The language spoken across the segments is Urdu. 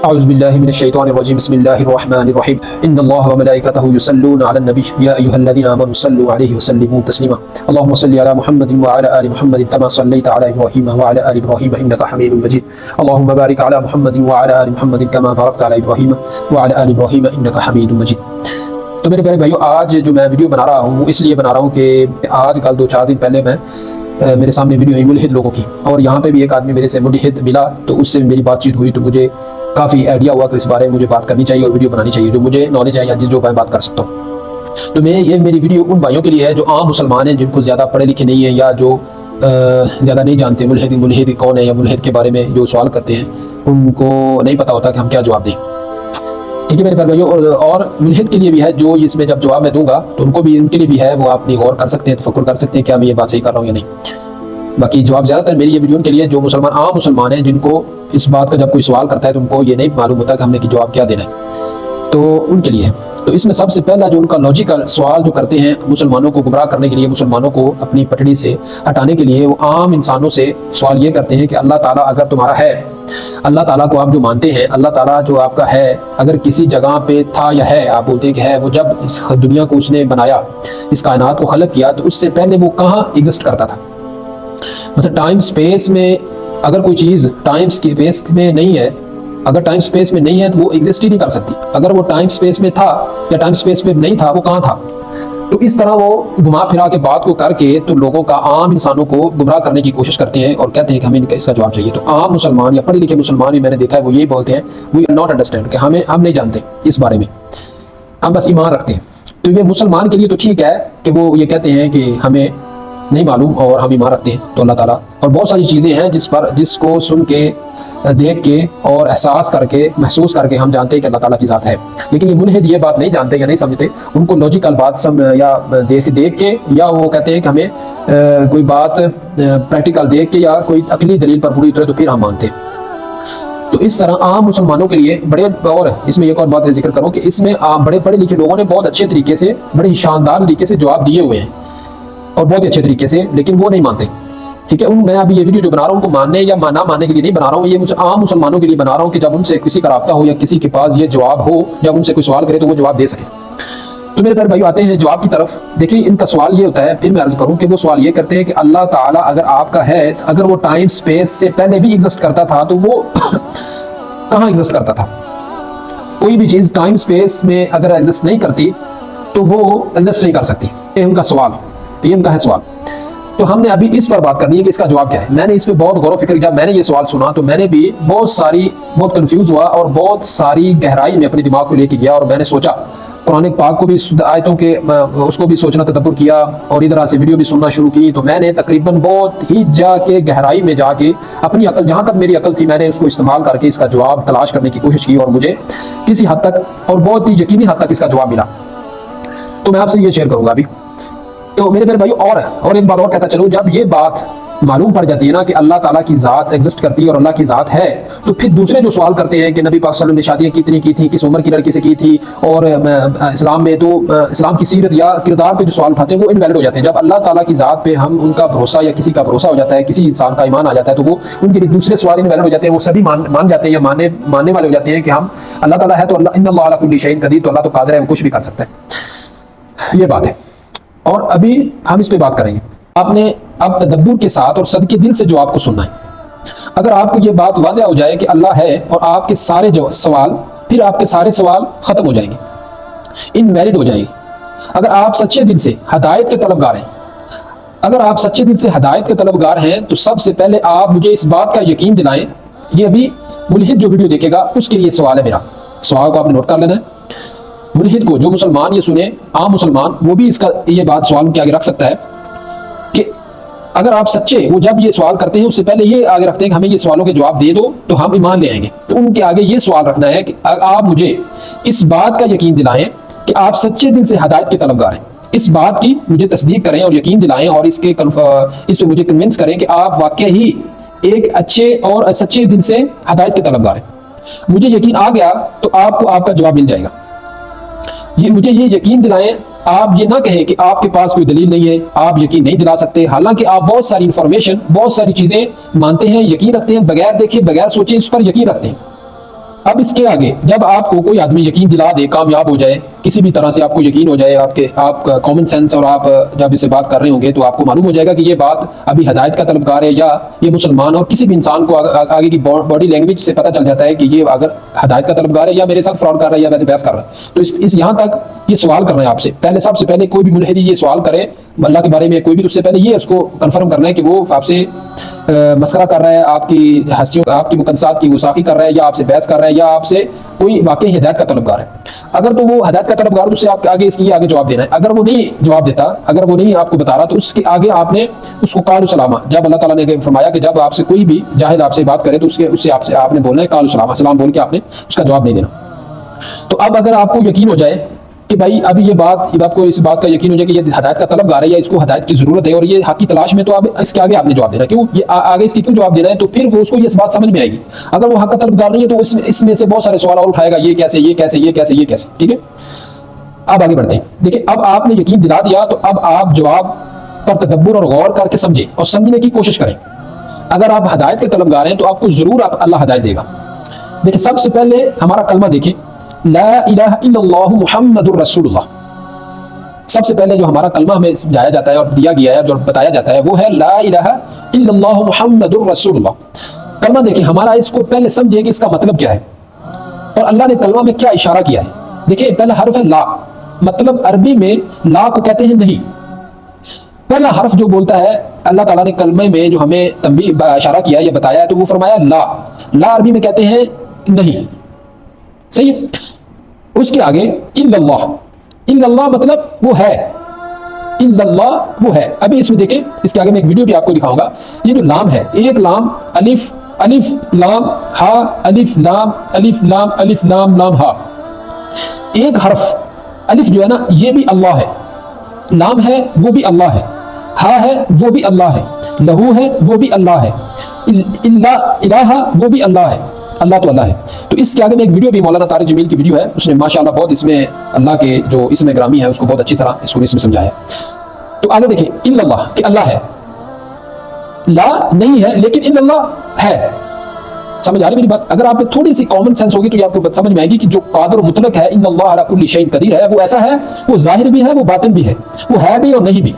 أعوذ بالله من الشيطان الرجيم بسم الله الرحمن الرحيم إن الله وملائكته يصلون على النبي يا أيها الذين آمنوا صلوا عليه وسلموا تسليما اللهم صل على محمد وعلى آل محمد كما صليت على إبراهيم وعلى آل إبراهيم إنك حميد مجيد اللهم بارك على محمد وعلى آل محمد كما باركت على إبراهيم وعلى آل إبراهيم إنك حميد مجيد۔ تو میرے پیارے بھائیو، آج جو میں ویڈیو بنا رہا ہوں اس لیے بنا رہا ہوں کہ آج کل 2-4 دن پہلے میں میرے سامنے ویڈیو ہوئی ملحد لوگوں کی، اور یہاں پہ بھی ایک آدمی میرے سے ملحد ملا تو اس سے میری بات چیت ہوئی، تو مجھے کافی آئیڈیا ہوا کہ اس بارے میں مجھے بات کرنی چاہیے اور ویڈیو بنانی چاہیے جو مجھے نالج ہے یا جو میں بات کر سکتا ہوں۔ تو یہ میری ویڈیو ان بھائیوں کے لیے ہے جو عام مسلمان ہیں، جن کو زیادہ پڑھے لکھے نہیں ہیں یا جو زیادہ نہیں جانتے ملحد کون ہے یا ملحد کے بارے میں جو سوال کرتے ہیں ان کو نہیں پتہ ہوتا کہ ہم کیا جواب دیں۔ ٹھیک ہے میرے پیارے بھائیو، اور ملحد کے لیے بھی ہے جو اس میں جب جواب میں دوں گا تو ان کو بھی، ان کے لیے بھی ہے، وہ اپنی غور کر سکتے ہیں، تفکر کر سکتے ہیں کہ میں یہ بات صحیح کر رہا ہوں یا نہیں۔ باقی جواب زیادہ تر میری یہ ویڈیو ان کے لیے جو مسلمان عام مسلمان ہیں، جن کو اس بات کا جب کوئی سوال کرتا ہے تو ان کو یہ نہیں معلوم ہوتا کہ ہم نے جواب کیا دینا ہے، تو ان کے لیے ہے۔ تو اس میں سب سے پہلا جو ان کا لاجیکل سوال جو کرتے ہیں مسلمانوں کو گمراہ کرنے کے لیے، مسلمانوں کو اپنی پٹڑی سے ہٹانے کے لیے، وہ عام انسانوں سے سوال یہ کرتے ہیں کہ اللہ تعالیٰ اگر تمہارا ہے، اللہ تعالیٰ کو آپ جو مانتے ہیں، اللہ تعالیٰ جو آپ کا ہے، اگر کسی جگہ پہ تھا یا ہے، آپ بولتے ہیں کہ ہے، وہ جب اس دنیا کو اس نے بنایا، اس کائنات کو خلق کیا، تو اس سے پہلے وہ کہاں ایگزسٹ کرتا تھا؟ مثلا ٹائم سپیس میں اگر کوئی چیز ٹائم سپیس میں نہیں ہے، اگر ٹائم سپیس میں نہیں ہے تو وہ ایگزسٹ ہی نہیں کر سکتی۔ اگر وہ ٹائم سپیس میں تھا یا ٹائم سپیس میں نہیں تھا، وہ کہاں تھا؟ تو اس طرح وہ گھما پھرا کے بات کو کر کے تو لوگوں کا، عام انسانوں کو گمراہ کرنے کی کوشش کرتے ہیں اور کہتے ہیں کہ ہمیں اس کا جواب چاہیے۔ تو عام مسلمان یا پڑھے لکھے مسلمان بھی میں نے دیکھا ہے وہ یہی بولتے ہیں، وی آر ناٹ انڈرسٹینڈ، کہ ہم نہیں جانتے اس بارے میں، ہم بس ایمان رکھتے ہیں۔ تو یہ مسلمان کے لیے تو ٹھیک ہے کہ وہ یہ کہتے ہیں کہ ہمیں نہیں معلوم اور ہم ایمان رکھتے ہیں تو اللہ تعالیٰ، اور بہت ساری چیزیں ہیں جس کو سن کے، دیکھ کے اور احساس کر کے، محسوس کر کے ہم جانتے ہیں کہ اللہ تعالیٰ کی ذات ہے۔ لیکن یہ ملحد یہ بات نہیں جانتے یا نہیں سمجھتے، ان کو لاجیکل بات یا دیکھ کے، یا وہ کہتے ہیں کہ ہمیں کوئی بات پریکٹیکل دیکھ کے یا کوئی عقلی دلیل پر پوری اترے تو پھر ہم مانتے ہیں۔ تو اس طرح عام مسلمانوں کے لیے بڑے، اور اس میں ایک اور بات ذکر کروں کہ اس میں بڑے پڑھے لکھے لوگوں نے بہت اچھے طریقے سے، بڑے ہی شاندار طریقے سے جواب دیے ہوئے ہیں اور بہت اچھے طریقے سے، لیکن وہ نہیں مانتے۔ ٹھیک ہے، میں ابھی یہ ویڈیو جو بنا رہا ہوں ان کو ماننے یا نہ ماننے کے لیے نہیں بنا رہا ہوں، یہ عام مسلمانوں کے لیے بنا رہا ہوں کہ جب ان سے کسی کا رابطہ ہو یا کسی کے پاس یہ جواب ہو، جب ان سے کوئی سوال کرے تو وہ جواب دے سکے۔ تو میرے پیارے بھائیو، آتے ہیں جواب کی طرف۔ دیکھیں ان کا سوال یہ ہوتا ہے، پھر میں عرض کروں کہ وہ سوال یہ کرتے ہیں کہ اللہ تعالیٰ اگر آپ کا ہے، اگر وہ ٹائم سپیس سے پہلے بھی ایگزسٹ کرتا تھا تو وہ کہاں ایگزسٹ کرتا تھا؟ کوئی بھی چیز ٹائم سپیس میں اگر ایگزسٹ نہیں کرتی تو وہ ایگزسٹ نہیں کر سکتی۔ یہ ان کا سوال، یہ ان کا ہے سوال۔ تو ہم نے ابھی اس پر بات کرنی ہے کہ اس کا جواب کیا ہے۔ میں نے اس پہ بہت غور و فکر، جب میں نے یہ سوال سنا تو میں نے بھی بہت کنفیوز ہوا اور بہت ساری گہرائی میں اپنے دماغ کو لے کے گیا، اور میں نے سوچا، قرآن پاک کو بھی، آیتوں کے اس کو بھی سوچنا، تدبر کیا، اور ادھر سے ویڈیو بھی سننا شروع کی۔ تو میں نے تقریباً بہت ہی گہرائی میں جا کے اپنی عقل، جہاں تک میری عقل تھی، میں نے اس کو استعمال کر کے اس کا جواب تلاش کرنے کی کوشش کی، اور مجھے کسی حد تک اور بہت ہی یقینی حد تک اس کا جواب ملا۔ تو میں آپ سے یہ شیئر کروں گا ابھی۔ تو میرے پیارے بھائیو، اور ایک بات اور کہتا چلوں، جب یہ بات معلوم پڑ جاتی ہے نا کہ اللہ تعالیٰ کی ذات ایگزسٹ کرتی ہے اور اللہ کی ذات ہے، تو پھر دوسرے جو سوال کرتے ہیں کہ نبی پاک صلی اللہ علیہ وسلم نے شادیاں کتنی کی تھیں، کس عمر کی لڑکی سے کی تھی، اور اسلام میں تو اسلام کی سیرت یا کردار پہ جو سوال اٹھاتے ہیں وہ انویلڈ ہو جاتے ہیں۔ جب اللہ تعالیٰ کی ذات پہ ہم ان کا بھروسہ یا کسی کا بھروسہ ہو جاتا ہے، کسی انسان کا ایمان آ جاتا ہے، تو وہ ان کے لیے دوسرے سوال انویلڈ ہو جاتے ہیں، وہ سبھی مان جاتے ہیں یا ماننے والے ہو جاتے ہیں کہ ہم، اللہ تعالیٰ ہے تو ان اللہ علی کل شیء قدیر، تو اللہ تو قادر ہے، وہ کچھ بھی کر سکتا ہے۔ یہ بات ہے، اور ابھی ہم اس پہ بات کریں گے۔ آپ نے اب تدبر کے ساتھ اور صدقے دل سے جواب کو سننا ہے۔ اگر آپ کو یہ بات واضح ہو جائے کہ اللہ ہے، اور آپ کے سارے سوال، پھر آپ کے سارے سوال ختم ہو جائیں گے، انویلڈ ہو جائیں گے۔ اگر آپ سچے دل سے ہدایت کے طلبگار ہیں، اگر آپ سچے دل سے ہدایت کے طلبگار ہیں تو سب سے پہلے آپ مجھے اس بات کا یقین دلائیں۔ یہ ابھی ملحد جو ویڈیو دیکھے گا اس کے لیے سوال ہے، میرا سوال کو آپ نے نوٹ کر لینا ہے۔ ملحد کو، جو مسلمان یہ سنے، عام مسلمان، وہ بھی اس کا یہ بات سوال کے آگے رکھ سکتا ہے کہ اگر آپ سچے، وہ جب یہ سوال کرتے ہیں اس سے پہلے یہ آگے رکھتے ہیں کہ ہمیں یہ سوالوں کے جواب دے دو تو ہم ایمان لے آئیں گے، تو ان کے آگے یہ سوال رکھنا ہے کہ آپ مجھے اس بات کا یقین دلائیں کہ آپ سچے دل سے ہدایت کے طلبگار ہیں۔ اس بات کی مجھے تصدیق کریں اور یقین دلائیں، اور اس پہ مجھے کنونس کریں کہ آپ واقعی ایک اچھے اور سچے دل سے ہدایت کے طلبگار ہیں۔ مجھے یقین آ گیا تو آپ کو آپ کا جواب مل جائے گا۔ مجھے یہ یقین دلائیں، آپ یہ نہ کہیں کہ آپ کے پاس کوئی دلیل نہیں ہے، آپ یقین نہیں دلا سکتے، حالانکہ آپ بہت ساری انفارمیشن، بہت ساری چیزیں مانتے ہیں، یقین رکھتے ہیں، بغیر دیکھے، بغیر سوچے اس پر یقین رکھتے ہیں۔ اب اس کے آگے جب آپ کو کوئی آدمی یقین دلا دے، کامیاب ہو جائے، کسی بھی طرح سے آپ کو یقین ہو جائے، آپ کا کامن سینس، اور آپ جب اسے بات کر رہے ہوں گے تو آپ کو معلوم ہو جائے گا کہ یہ بات ابھی ہدایت کا طلبگار ہے یا یہ مسلمان، اور کسی بھی انسان کو آگے کی باڈی لینگویج سے پتہ چل جاتا ہے کہ یہ اگر ہدایت کا طلبگار ہے یا میرے ساتھ فراڈ کر رہا ہے یا ویسے بحث کر رہا ہے۔ تو اس یہاں تک یہ سوال کرنا ہے آپ سے پہلے، سب سے پہلے کوئی بھی ملحدی یہ سوال کرے اللہ کے بارے میں کوئی بھی، اس سے پہلے یہ اس کو کنفرم کرنا ہے کہ وہ آپ سے مسخرہ کر رہا ہے، آپ کی ہستیوں، آپ کی مقدسات کی گستاخی کر رہا ہے، یا آپ سے بحث کر رہا ہے، یا آپ سے کوئی واقعی ہدایت کا طلبگار ہے۔ اگر تو وہ ہدایت کا طلبگار ہے، اس سے آپ آگے اس کی آگے جواب دینا ہے۔ اگر وہ نہیں جواب دیتا، اگر وہ نہیں آپ کو بتا رہا، تو اس کے آگے آپ نے اس کو قالوا سلاما، جب اللہ تعالیٰ نے فرمایا کہ جب آپ سے کوئی بھی جاہل آپ سے بات کرے تو اس سے آپ نے بولنا ہے قالوا سلاما، سلام بول کے آپ نے اس کا جواب نہیں دینا۔ تو اب اگر آپ کو یقین ہو جائے کہ بھائی ابھی یہ بات، آپ کو اس بات کا یقین ہو جائے کہ یہ ہدایت کا طلبگار ہے یا اس کو ہدایت کی ضرورت ہے اور یہ حق کی تلاش میں، تو اب اس کے آگے آپ نے جواب دینا، کیوں یہ آگے اس کی کیوں جواب دینا ہے، تو پھر وہ اس کو یہ بات سمجھ میں آئے گی۔ اگر وہ حق کا طلبگار نہیں ہے تو اس میں سے بہت سارے سوال اور اٹھائے گا، یہ کیسے، یہ کیسے، یہ کیسے، یہ کیسے، ٹھیک ہے۔ اب آگے بڑھتے ہیں۔ دیکھیں اب آپ نے یقین دلا دیا تو اب آپ جواب پر تدبر اور غور کر کے سمجھیں اور سمجھنے کی کوشش کریں۔ اگر آپ ہدایت کے طلبگار ہیں تو آپ کو ضرور اللہ ہدایت دے گا۔ دیکھیں سب سے پہلے ہمارا کلمہ دیکھیں، لا الہ الا اللہ محمد الرسول اللہ۔ سب سے پہلے جو ہمارا کلمہ ہمیں سمجھایا جاتا ہے اور دیا گیا ہے، جو بتایا جاتا ہے، وہ ہے لا الہ الا اللہ محمد الرسول اللہ۔ کلمہ دیکھیں ہمارا، اس کو پہلے سمجھیں کہ اس کا مطلب کیا ہے اور اللہ نے کلمہ میں کیا اشارہ کیا ہے۔ دیکھیں پہلا حرف ہے لا، مطلب عربی میں لا کو کہتے ہیں نہیں۔ پہلا حرف جو بولتا ہے اللہ تعالیٰ نے کلمے میں جو ہمیں تنبیہ اشارہ کیا یا بتایا ہے، تو وہ فرمایا لا۔ لا عربی میں کہتے ہیں نہیں، صحیح ہے۔ اس کے آگے الا اللہ، الا اللہ مطلب وہ ہے، الا اللہ وہ ہے۔ ابھی اس میں دیکھیں، اس کے آگے میں ایک ویڈیو بھی آپ کو دکھاؤں گا۔ یہ جو لام ہے، ایک لام، الف الف لام ہا، الف لام الف لام الف لام لام ہا، ایک حرف الف جو ہے نا یہ بھی اللہ ہے، لام ہے وہ بھی اللہ ہے، ہا ہے وہ بھی اللہ ہے، لہو ہے وہ بھی اللہ ہے، الہ وہ بھی اللہ ہے، اللہ تو اللہ ہے۔ تو اس کے آگے میں ایک ویڈیو بھی مولانا طارق جمیل کی ویڈیو ہے، اس نے ماشاءاللہ بہت اس میں اللہ کے جو اسم گرامی ہے اس کو بہت اچھی طرح اس کو اس میں سمجھایا ہے۔ تو آگے دیکھیں الا اللہ کہ اللہ ہے، لا نہیں ہے لیکن الا اللہ ہے۔ سمجھ آ رہی میری بات؟ اگر آپ کو تھوڑی سی کامن سینس ہوگی تو یہ آپ کو سمجھ میں آئے گی کہ جو قادر و مطلق ہے، ان اللہ علی کل شیء قدیر ہے، وہ ایسا ہے، وہ ظاہر بھی ہے، وہ باطن بھی ہے، وہ ہے بھی اور نہیں بھی۔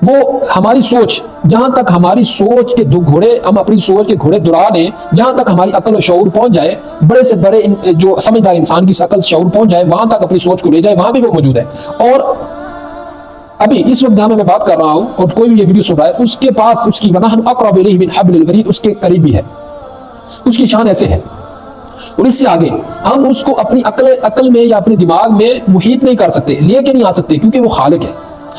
وہ ہماری سوچ، جہاں تک ہماری سوچ کے گھوڑے، ہم اپنی سوچ کے گھوڑے دوڑا لیں، جہاں تک ہماری عقل و شعور پہنچ جائے، بڑے سے بڑے جو سمجھدار انسان کی عقل شعور پہنچ جائے، وہاں تک اپنی سوچ کو لے جائے، وہاں بھی وہ موجود ہے۔ اور ابھی اس وقت جہاں میں بات کر رہا ہوں اور کوئی بھی یہ ویڈیو سن رہا ہے، اس کے پاس اس کی وَنَحْنُ أَقْرَبُ إِلَيْهِ مِنْ حَبْلِ الْوَرِيدِ، اس کے قریب بھی ہے، اس کی شان ایسے ہے۔ اور اس سے آگے ہم اس کو اپنی عقل میں یا اپنے دماغ میں محیط نہیں کر سکتے، لے کے نہیں آ سکتے، کیونکہ وہ خالق ہے۔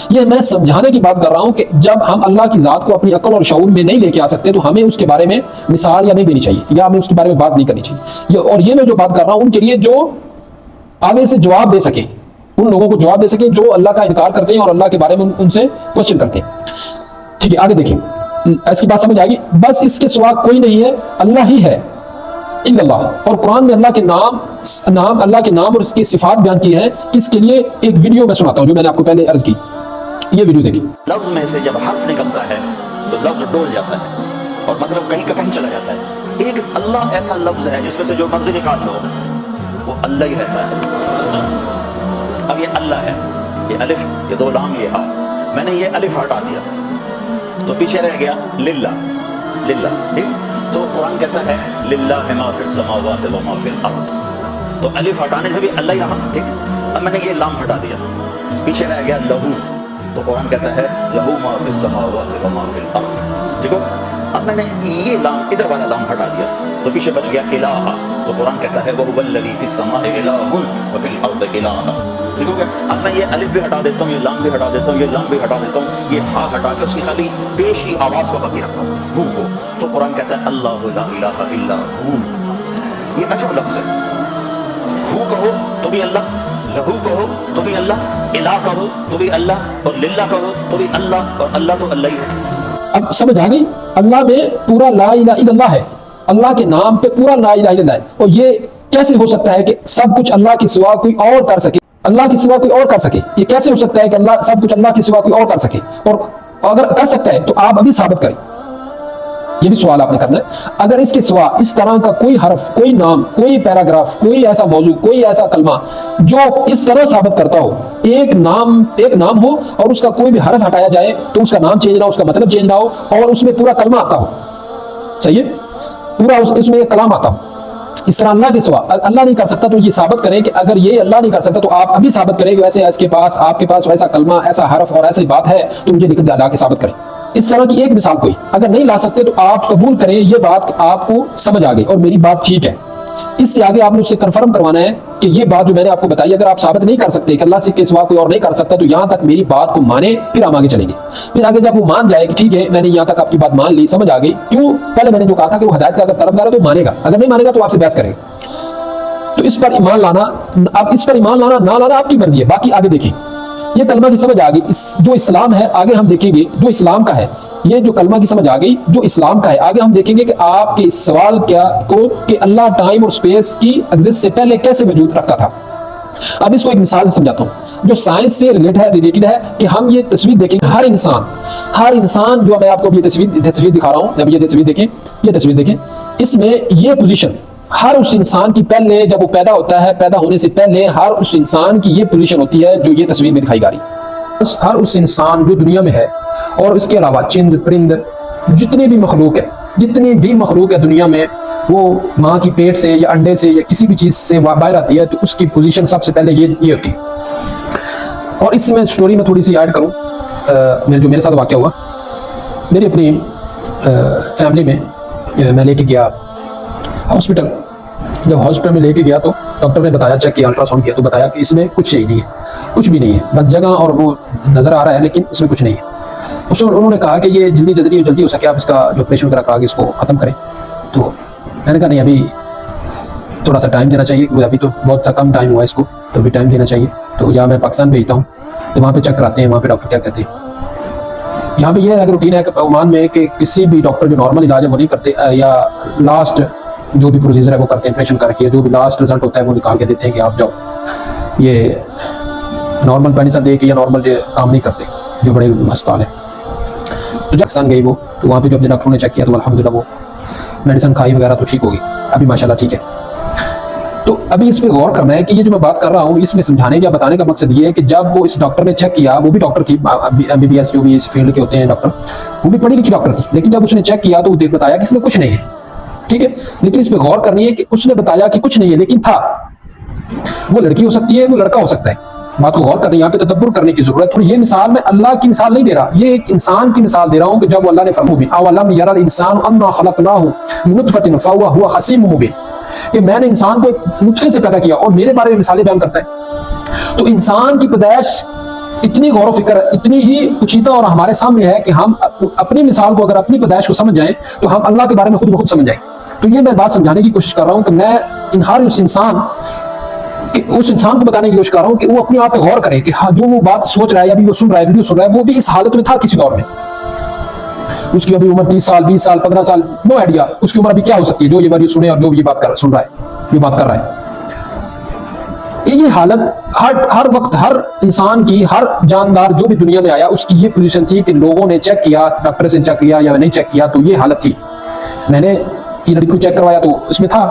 یہ میں سمجھانے کی بات کر رہا ہوں کہ جب ہم اللہ کی ذات کو اپنی عقل اور شعور میں نہیں لے کے آ سکتے تو ہمیں اس کے بارے میں مثال یا نہیں دینی چاہیے، یا ہمیں اس کے بارے میں بات نہیں کرنی چاہیے۔ اور یہ میں جو بات کر رہا ہوں ان کے لیے جو آگے سے جواب دے سکے، ان لوگوں کو جواب دے سکے جو اللہ کا انکار کرتے ہیں اور اللہ کے بارے میں ان سے کوشچن کرتے ہیں۔ ٹھیک ہے، آگے دیکھیں، اس کی بات سمجھ آئے گی۔ بس اس کے سوا کوئی نہیں ہے، اللہ ہی ہے، الا اللہ۔ اور قرآن میں اللہ کے نام اللہ کے نام اور اس کی صفات بیان کی ہے۔ اس کے لیے ایک ویڈیو میں سناتا ہوں جو میں نے آپ کو پہلے عرض کی، یہ ویڈیو دیکھیں۔ لفظ میں سے جب حرف نکلتا ہے تو لفظ ڈول جاتا ہے اور مطلب کہیں کا کہیں چلا جاتا ہے۔ ایک اللہ ایسا لفظ ہے جس میں سے جو مرضی نکال لو وہ اللہ ہی رہتا ہے۔ اب یہ اللہ ہے، یہ الف، یہ دو لام، یہ ہا، میں نے یہ الف ہٹا دیا تو پیچھے رہ گیا للہ، للہ، ٹھیک؟ تو قرآن کہتا ہے للہ ما فی السماوات و ما فی الارض، تو الف ہٹانے سے بھی اللہ ہی رہا، ٹھیک؟ اب میں نے یہ لام ہٹا دیا، پیچھے رہ گیا لہو، تو قرآن کہتا ہے لہو ما فی السماوات و ما فی الارض، ٹھیک ہو؟ اب میں نے یہ لام، ادھر والا لام ہٹا دیا تو پیچھے بچ گیا الہ، تو قرآن کہتا ہے وَهُوَ الَّذِي فِي السَّمَاءِ إِلَٰهٌ وَفِي الْأَرْضِ إِلَٰهٌ، ٹھیک ہو گیا؟ اب میں یہ الف بھی ہٹا دیتا ہوں، یہ لام بھی ہٹا دیتا ہوں، یہ لام بھی ہٹا دیتا ہوں، یہ ہا ہٹا کے اس کی خالی پیش کی آواز کو باقی رکھتا ہوں، ہوں کو، تو قرآن کہتا ہے اللہ لا الہ الا ہوں۔ یہ عجب لفظ ہے، ہوں کہو تو بھی اللہ، لہو کہو تو بھی اللہ، الہ کہو تو بھی اللہ، اور للہ کہو تو بھی اللہ، اور اللہ تو اللہ ہی ہے۔ اب سمجھ آ گئی؟ اللہ میں پورا لا الہ الا اللہ ہے، اللہ کے نام پہ پورا لا الہ الا اللہ ہے۔ اور یہ کیسے ہو سکتا ہے کہ سب کچھ اللہ کے سوا کوئی اور کر سکے، اللہ کے سوا کوئی اور کر سکے؟ یہ کیسے ہو سکتا ہے کہ سب کچھ اللہ کے سوا کوئی اور کر سکے؟ اور اگر کر سکتا ہے تو آپ ابھی ثابت کریں، یہ بھی سوال آپ نے کرنا ہے. اگر اس کے سوا اس طرح کا کوئی حرف، کوئی نام، کوئی پیراگراف، کوئی ایسا موضوع، کوئی ایسا کلمہ جو اس طرح ثابت کرتا ہو، ایک نام ہو اور اس کا کوئی بھی حرف ہٹایا جائے تو اس کا نام چینج نہ ہو، اس کا مطلب چینج نہ ہو، اور اس میں پورا کلمہ آتا ہو، صحیح ہے، پورا اس میں ایک کلام آتا ہو. اس طرح اللہ کے سوا اللہ نہیں کر سکتا، تو یہ ثابت کریں کہ اگر یہ اللہ نہیں کر سکتا تو آپ ابھی ثابت کریں کہ ویسے آپ کے پاس ایسا کلمہ، ایسا حرف اور ایسی بات ہے تو مجھے لا کے ثابت کریں. اس طرح کی ایک مثال کوئی اگر نہیں لا سکتے تو آپ قبول کریں یہ بات آپ کو سمجھ آ گئی اور میری بات ٹھیک ہے. اس سے آگے آپ نے اس سے کنفرم کروانا ہے کہ یہ بات جو میں نے آپ کو بتائی، اگر آپ ثابت نہیں کر سکتے کہ اللہ سے کے سوا کوئی اور نہیں کر سکتا تو یہاں تک میری بات کو مانے، پھر ہم آگے چلیں گے. پھر آگے جب وہ مان جائے کہ ٹھیک ہے میں نے یہاں تک آپ کی بات مان لی، سمجھ آ گئی، کیوں پہلے میں نے جو کہا تھا کہ وہ ہدایت کا اگر طرفدار ہے تو مانے گا، اگر نہیں مانے گا تو آپ سے بحث کرے گا. تو اس پر ایمان لانا، اب اس پر ایمان لانا نہ لانا آپ کی مرضی ہے. باقی آگے دیکھیں، یہ کلمہ کی سمجھ آ گئی، جو اسلام ہے آگے ہم دیکھیں گے جو اسلام کا ہے. یہ جو کلمہ کی سمجھ آ گئی جو اسلام کا ہے، آگے ہم دیکھیں گے کہ آپ کے اس سوال کہ اللہ ٹائم اور سپیس کی ایگزسٹ سے پہلے کیسے وجود رکھتا تھا. اب اس کو ایک مثال سے سمجھاتا ہوں جو سائنس سے ریلیٹڈ ہے کہ ہم یہ تصویر دیکھیں، ہر انسان جو میں آپ کو یہ تصویر دکھا رہا ہوں، اب یہ تصویر دیکھیں، اس میں یہ پوزیشن ہر اس انسان کی پہلے جب وہ پیدا ہوتا ہے، پیدا ہونے سے پہلے ہر اس انسان کی یہ پوزیشن ہوتی ہے جو یہ تصویر میں دکھائی جا رہی ہے. ہر اس انسان جو دنیا میں ہے اور اس کے علاوہ چند پرند جتنی بھی مخلوق ہے دنیا میں، وہ ماں کی پیٹ سے یا انڈے سے یا کسی بھی چیز سے باہر آتی ہے تو اس کی پوزیشن سب سے پہلے یہ ہوتی ہے. اور اس میں سٹوری میں تھوڑی سی ایڈ کروں، جو میرے ساتھ واقعہ ہوا. میری اپنی فیملی میں میں لے کے گیا ہاسپٹل. جب ہاسپٹل میں لے کے گیا تو ڈاکٹر نے بتایا، چیک کیا، الٹرا ساؤنڈ کیا تو بتایا کہ اس میں کچھ نہیں ہے، کچھ بھی نہیں ہے، بس جگہ اور وہ نظر آ رہا ہے لیکن اس میں کچھ نہیں ہے. انہوں نے کہا کہ یہ جلدی ہو سکے آپ اس کا جو آپریشن وغیرہ کرا کے اس کو ختم کریں. تو میں نے کہا نہیں، ابھی تھوڑا سا ٹائم دینا چاہیے، ابھی تو بہت سا کم ٹائم ہوا ہے اس کو، تو ابھی ٹائم دینا چاہیے. تو یا میں پاکستان بھیجتا ہوں تو وہاں پہ چیک کراتے ہیں، وہاں پہ ڈاکٹر کیا کہتے ہیں. یہاں پہ یہ روٹین ہے کہ عمان میں کہ کسی بھی ڈاکٹر جو نارمل علاج ہے وہ نہیں کرتے، یا لاسٹ جو بھی پروسیجر ہے وہ کرتے ہیں آپریشن کر کے، جو بھی لاسٹ رزلٹ ہوتا ہے وہ نکال کے دیتے ہیں کہ آپ جاؤ. یہ نارمل میڈیسن دے کے یا نارمل کام نہیں کرتے جو بڑے ہسپتال ہیں. تو پاکستان گئی وہ، تو وہاں پہ جو اپنے ڈاکٹروں نے چیک کیا تو الحمدللہ وہ میڈیسن کھائی وغیرہ تو ٹھیک ہوگی، ابھی ماشاءاللہ ٹھیک ہے. تو ابھی اس پہ غور کرنا ہے کہ یہ جو میں بات کر رہا ہوں اس میں سمجھانے یا بتانے کا مقصد یہ ہے کہ جب وہ اس ڈاکٹر نے چیک کیا، وہ بھی ڈاکٹر تھی MBBS جو بھی اس فیلڈ کے ہوتے ہیں ڈاکٹر، وہ بھی پڑھی لکھی ڈاکٹر تھی، لیکن جب اس نے چیک کیا تو وہ بتایا کہ اس میں کچھ نہیں ہے. ٹھیک ہے، لیکن اس پہ غور کرنی ہے کہ اس نے بتایا کہ کچھ نہیں ہے لیکن تھا. وہ لڑکی ہو سکتی ہے، وہ لڑکا ہو سکتا ہے. بات کو غور کرنے، یہاں پہ تدبر کرنے کی ضرورت. اور یہ مثال میں اللہ کی مثال نہیں دے رہا، یہ ایک انسان کی مثال دے رہا ہوں کہ جب اللہ نے فرمایا اولم یری الانسان انا خلقناہ من نطفۃ فاذا هو خصیم مبین، کہ میں نے انسان کو ایک نطفے سے پیدا کیا اور میرے بارے میں مثالیں بیان کرتا ہے. تو انسان کی پیدائش اتنی غور و فکر، اتنی ہی پوچھیدہ اور ہمارے سامنے ہے کہ ہم اپنی مثال کو، اگر اپنی پیدائش کو سمجھ جائیں تو ہم اللہ کے بارے میں خود بخود سمجھ جائیں. تو یہ میں بات سمجھانے کی کوشش کر رہا ہوں کہ میں اس انسان کو بتانے کی کوشش کر رہا ہوں کہ وہ اپنے آپ پہ غور کرے کہ جو وہ بات سوچ رہا ہے یا بھی وہ سن رہا ہے، ویڈیو سن رہا ہے، وہ بھی اس حالت میں تھا کسی دور میں. اس کی ابھی عمر 30 سال 20 سال 15 سال، نو آئیڈیا اس کی عمر ابھی کیا ہو سکتی ہے جو یہ ویڈیو سنے اور جو یہ بات سن رہا ہے، یہ بات کر رہا ہے. یہ حالت ہر وقت ہر انسان کی، ہر جاندار جو بھی دنیا میں آیا اس کی یہ پوزیشن تھی کہ لوگوں نے چیک کیا، ڈاکٹر سے چیک کیا یا نہیں چیک کیا تو یہ حالت تھی. میں نے یہ لڑکی کو چیک کروایا تو اس میں تھا،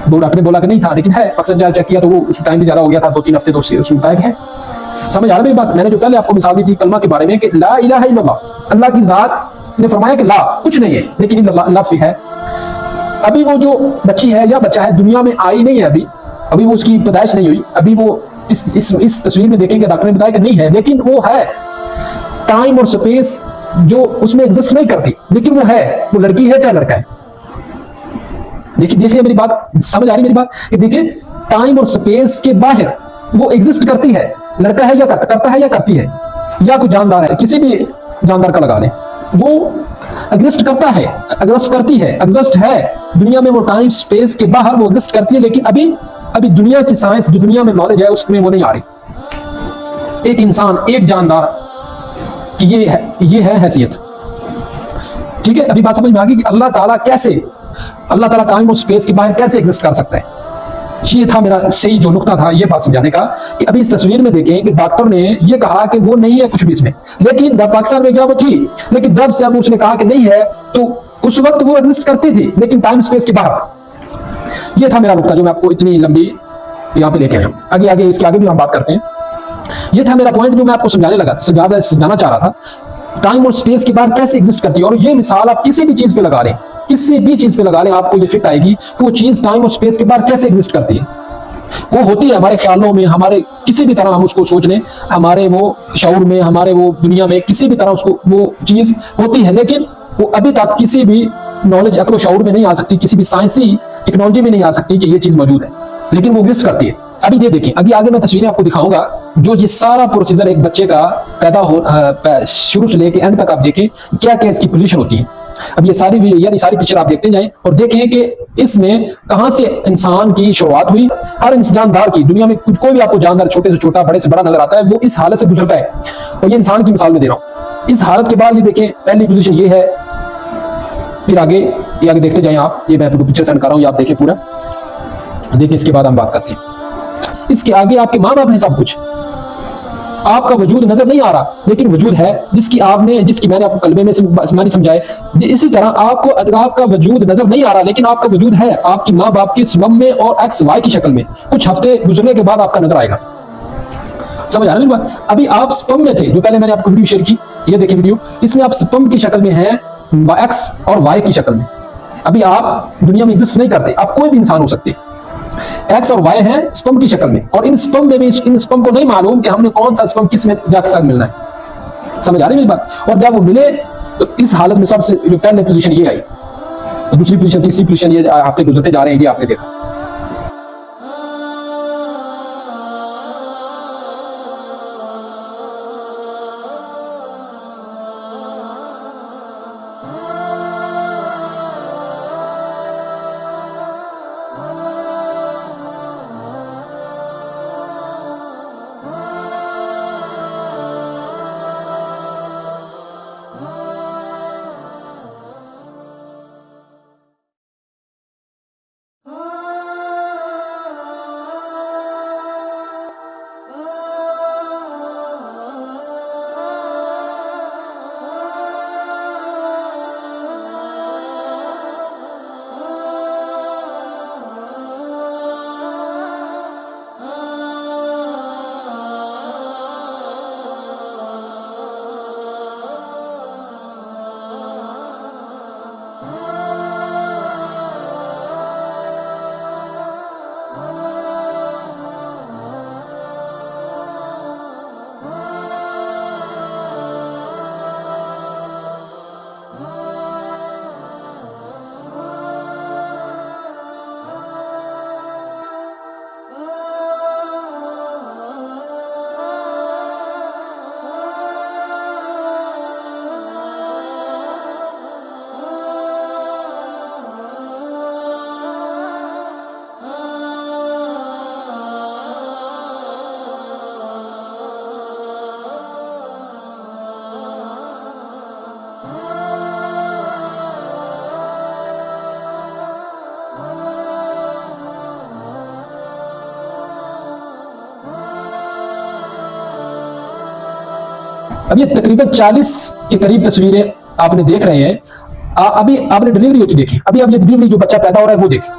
دو ڈاکٹر نے بولا کہ نہیں تھا لیکن ہے. اکثر جب چیک کیا تو وہ اس ٹائم بھی زیادہ ہو گیا تھا، 2-3 ہفتے تو اس میں بتایا ہے. سمجھ آ رہا میری بات؟ میں نے جو پہلے آپ کو مثال دی تھی کلمہ کے بارے میں کہ لا الہ الا اللہ، اللہ کی ذات نے فرمایا کہ لا کچھ نہیں ہے لیکن اللہ ہے. ابھی وہ جو بچی ہے یا بچہ ہے دنیا میں آئی نہیں ہے، ابھی وہ اس کی پیدائش نہیں ہوئی، ابھی وہ اس تصویر میں دیکھیں گے ڈاکٹر نے بتایا کہ نہیں ہے لیکن وہ ہے. ٹائم اور سپیس جو اس میں ایگزسٹ نہیں کرتی لیکن وہ ہے، وہ لڑکی ہے چاہے لڑکا ہے. دیکھیے میری بات سمجھ آ رہی میری بات کہ دیکھیں ٹائم اور سپیس کے باہر وہ ایگزسٹ کرتی ہے، لڑکا ہے یا کرتا ہے یا کرتی ہے یا کوئی جاندار ہے، کسی بھی جاندار کا لگا لیں، وہ ایگزسٹ کرتا ہے، ایگزسٹ کرتی ہے، ایگزسٹ ہے دنیا میں. وہ ٹائم سپیس کے باہر وہ ایگزسٹ کرتی ہے لیکن ابھی دنیا کی سائنس جو دنیا میں نالج ہے اس میں وہ نہیں آ رہی. ایک انسان، ایک جاندار کی یہ ہے حیثیت. ٹھیک ہے، ابھی بات سمجھ میں آ گئی کہ اللہ تعالیٰ ٹائم اور سپیس کے باہر کیسے ایگزسٹ کر سکتا ہے. یہ تھا میرا صحیح جو نقطہ تھا یہ بات سمجھانے کا کہ ابھی اس تصویر میں دیکھیں کہ ڈاکٹر نے یہ کہا کہ وہ نہیں ہے کچھ بھی اس میں، لیکن پاکستان میں کیا وہ تھی، لیکن جب سے اب اس نے کہا کہ نہیں ہے تو اس وقت وہ ایگزسٹ کرتی تھی لیکن ٹائم سپیس کے باہر۔ یہ تھا میرا نقطہ جو میں آپ کو اتنی لمبی یہاں پہ لے کے آیا۔ آگے اس کے آگے بھی ہم بات کرتے ہیں۔ یہ تھا میرا پوائنٹ جو میں آپ کو سمجھانا چاہ رہا تھا، ٹائم اور سپیس کے باہر کیسے ایگزسٹ کرتی ہے۔ اور یہ مثال آپ کسی بھی چیز پہ لگا لیں، کسی بھی چیز پہ لگا لیں، آپ کو یہ فٹ آئے گی کہ وہ چیز ٹائم اور سپیس کے باہر کیسے ایگزسٹ کرتی ہے۔ وہ ہوتی ہے ہمارے خیالوں میں، ہمارے کسی بھی طرح ہم اس کو سوچ لیں، ہمارے وہ شعور میں، ہمارے وہ دنیا میں کسی بھی طرح اس کو وہ چیز ہوتی ہے، لیکن وہ ابھی تک کسی بھی نالج عقل و شعور میں نہیں آ سکتی، کسی بھی سائنسی ٹیکنالوجی میں نہیں آ سکتی کہ یہ چیز موجود ہے، لیکن وہ ایگزسٹ کرتی ہے۔ ابھی یہ دیکھیں، ابھی آگے میں تصویریں آپ کو دکھاؤں گا جو یہ سارا پروسیجر ایک بچے کا پیدا ہو شروع سے لے کے اینڈ تک آپ دیکھیں کیا کیا اس کی پوزیشن ہوتی ہے۔ اب یہ ساری پکچر آپ دیکھتے جائیں اور دیکھیں کہ اس میں کہاں سے انسان کی شروعات ہوئی۔ ہر جاندار کی دنیا میں کوئی بھی آپ کو جاندار چھوٹے سے چھوٹا بڑے سے بڑا نظر آتا ہے، وہ اس حالت سے گزرتا ہے، اور یہ انسان کی مثال میں دے رہا ہوں۔ اس حالت کے بعد یہ دیکھیں پہلی پوزیشن یہ ہے، پھر آگے دیکھتے جائیں آپ، یہ میں آپ کو پکچر سینڈ کر رہا ہوں، یہ آپ دیکھیں پورا دیکھیں۔ اس کے بعد ہم بات کرتے ہیں، اس کے آگے آپ کے ماں باپ ہیں، سب کچھ آپ کا وجود نظر نہیں آ رہا لیکن وجود ہے جس کی میں نے آپ کو کلمے میں سمجھائے۔ اسی طرح آپ کا وجود نظر نہیں آ رہا لیکن آپ کا وجود ہے آپ کی ماں باپ کے سبب میں اور ایکس وائی کی شکل میں، کچھ ہفتے گزرنے کے بعد آپ کا نظر آئے گا۔ سمجھ آ رہا ہے بات؟ ابھی آپ سپم میں تھے، جو پہلے میں نے آپ کو ویڈیو شیئر کی، یہ دیکھیں ویڈیو، اس میں آپ سپم کی شکل میں ہیں، ایکس اور وائی کی شکل میں۔ ابھی آپ دنیا میں ایگزسٹ نہیں کرتے، آپ کوئی بھی انسان ہو سکتے، ایکس اور وائی ہیں سپم کی شکل میں، اور ان سپم میں بھی ان سپم کو نہیں معلوم کہ ہم نے کون سا سپم کس میں جا کے ساتھ ملنا ہے۔ سمجھ آ رہی میری بات؟ اور جب وہ ملے تو اس حالت میں سب سے جو پہلے پوزیشن یہ آئی، دوسری پوزیشن، تیسری پوزیشن، یہ ہفتے گزرتے جا رہے ہیں، یہ آپ نے دیکھا۔ اب یہ تقریباً 40 کے قریب تصویریں آپ نے دیکھ رہے ہیں۔ ابھی آپ نے ڈلیوری ہوتی دیکھی، ابھی آپ یہ ڈلیوری جو بچہ پیدا ہو رہا ہے وہ دیکھیں۔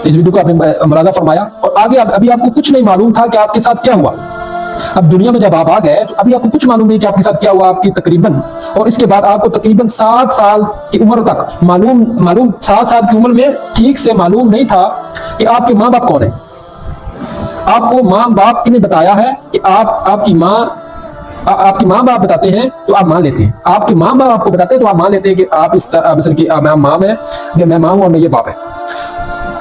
اس ویڈیو کو آپ نے ملاحظہ فرمایا، اور آگے ابھی آپ کو کچھ نہیں معلوم تھا کہ آپ کے ساتھ کیا ہوا۔ اب دنیا میں جب آپ آ گئے تو ابھی آپ کو کچھ معلوم نہیں کہ آپ کے ساتھ کیا ہوا آپ کی تقریباً، اور اس کے بعد آپ کو تقریباً 7 سال کی عمر تک معلوم 7 سال کی عمر میں ٹھیک سے معلوم نہیں تھا کہ آپ کے ماں باپ کون ہیں۔ آپ کو ماں باپ نے بتایا ہے کہ آپ کی ماں باپ بتاتے ہیں تو آپ مان لیتے ہیں، آپ کے ماں باپ آپ کو بتاتے ہیں تو آپ مان لیتے ہیں کہ آپ اس طرح مثلا کہ ماں ہے، میں ماں ہوں اور میں یہ باپ ہے۔